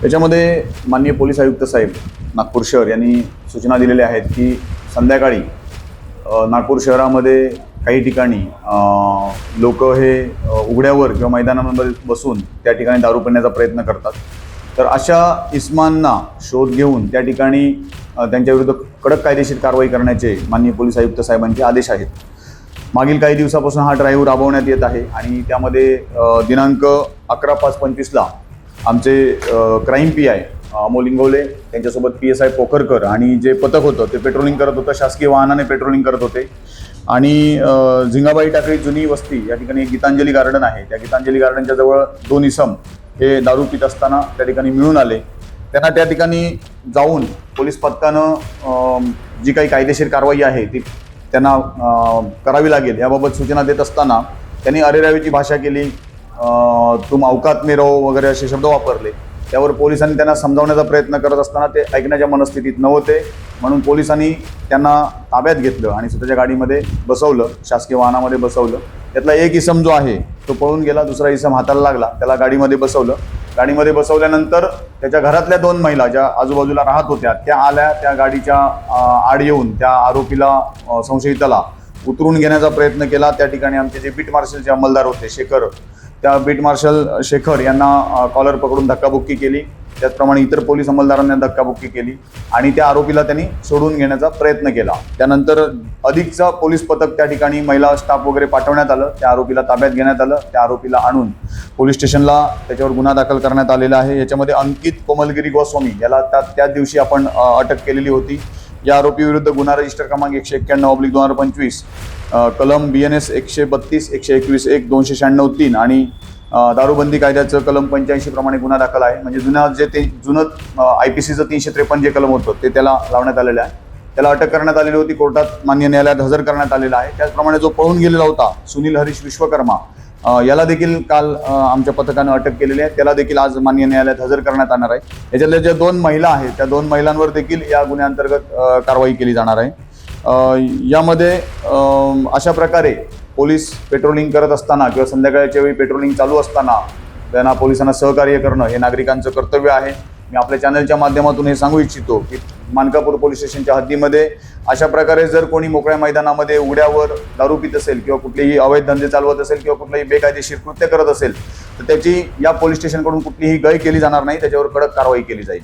याच्यामध्ये माननीय पोलीस आयुक्त साहेब नागपूर शहर यांनी सूचना दिलेल्या आहेत की संध्याकाळी नागपूर शहरामध्ये काही ठिकाणी लोक हे उघड्यावर किंवा मैदानामध्ये बसून त्या ठिकाणी दारू पिण्याचा प्रयत्न करतात। तर अशा इस्मांना शोध घेऊन त्या ठिकाणी त्यांच्याविरुद्ध कडक कायदेशीर कारवाई करण्याचे माननीय पोलीस आयुक्त साहेबांचे आदेश आहेत। मागील काही दिवसापासून हा ड्राईव्ह राबवण्यात येत आहे आणि त्यामध्ये दिनांक 11/5/25 आमचे क्राईम PI अमोल इंगवले त्यांच्यासोबत PSI पोखरकर आणि जे पथक होतं ते पेट्रोलिंग करत होतं, शासकीय वाहनाने पेट्रोलिंग करत होते आणि झिंगाबाई टाकळी जुनी वस्ती या ठिकाणी गीतांजली गार्डन आहे, त्या गीतांजली गार्डनच्या जवळ 2 इसम हे दारू पित असताना त्या ठिकाणी मिळून आले। त्यांना त्या ठिकाणी जाऊन पोलीस पथकानं जी काही कायदेशीर कारवाई आहे ती त्यांना करावी लागेल याबाबत सूचना देत असताना त्यांनी अरेरावीची भाषा केली, तुम औकात में रहो वगैरे असे शब्द वापरले। त्यावर पोलिसांनी त्यांना समजावण्याचा प्रयत्न करत असताना ते ऐकण्याच्या मनस्थितीत नव्हते, म्हणून पोलिसांनी त्यांना ताब्यात घेतलं आणि स्वतःच्या गाडीमध्ये बसवलं, शासकीय वाहनामध्ये बसवलं। त्यातला एक इसम जो आहे तो पळून गेला, दुसरा इसम हाताला लागला, त्याला गाडीमध्ये बसवलं। गाडीमध्ये बसवल्यानंतर त्याच्या घरातल्या 2 महिला ज्या आजूबाजूला राहत होत्या त्या आल्या, त्या गाडीच्या आड येऊन त्या आरोपीला संशयिताला उतरून घेण्याचा प्रयत्न केला। त्या ठिकाणी आमचे जे बीट मार्शलचे अंमलदार होते शेखर, त्या बीट मार्शल शेखर यांना कॉलर पकडून धक्काबुक्की केली, त्याचप्रमाणे इतर पोलीस अंमलदारांना धक्काबुक्की केली आणि त्या आरोपीला त्यांनी सोडून घेण्याचा प्रयत्न केला। त्यानंतर अधिकचा पोलीस पथक त्या ठिकाणी महिला स्टाफ वगैरे पाठवण्यात आलं, त्या आरोपीला ताब्यात घेण्यात आलं, त्या आरोपीला आणून पोलीस स्टेशनला त्याच्यावर गुन्हा दाखल करण्यात आलेला आहे। याच्यामध्ये अंकित कोमलगिरी गोस्वामी याला त्याच दिवशी आपण अटक केलेली होती। या आरोपी विरुद्ध गुन्हा रजिस्टर क्रमांक 191/2025 कलम BNS 132, 121(1), 296(3) आणि दारूबंदी कायद्याचं कलम 85 प्रमाणे गुन्हा दाखल आहे। म्हणजे जुनं IPCचं 353 जे कलम होतं ते त्याला लावण्यात आलेलं आहे। त्याला अटक करण्यात आलेली होती, कोर्टात मान्य न्यायालयात हजर करण्यात आलेला आहे। त्याचप्रमाणे जो पळून गेलेला होता सुनील हरीश विश्वकर्मा याला देखील काल आमच्या पथकानं अटक केलेली आहे, त्याला देखील आज मान्य न्यायालयात हजर करण्यात येणार आहे। याच्यातल्या ज्या 2 महिला आहेत त्या 2 महिलांवर देखील या गुन्ह्याअंतर्गत कारवाई केली जाणार आहे। यामध्ये अशा प्रकारे पोलीस पेट्रोलिंग करत असताना किंवा संध्याकाळच्या वेळी पेट्रोलिंग चालू असताना त्यांना पोलिसांना सहकार्य करणं हे नागरिकांचं कर्तव्य आहे। मी आपल्या चॅनलच्या माध्यमातून हे सांगू इच्छितो की मानकापूर पोलीस स्टेशनच्या हद्दीमध्ये अशा प्रकारे जर कोणी मोकळ्या मैदानामध्ये उघड्यावर दारू पित असेल किंवा कुठलेही अवैध धंदे चालवत असेल किंवा कुठलेही बेकायदेशीर कृत्य करत असेल तर त्याची या पोलीस स्टेशनकडून कुठलीही गय केली जाणार नाही, त्याच्यावर कडक कारवाई केली जाईल।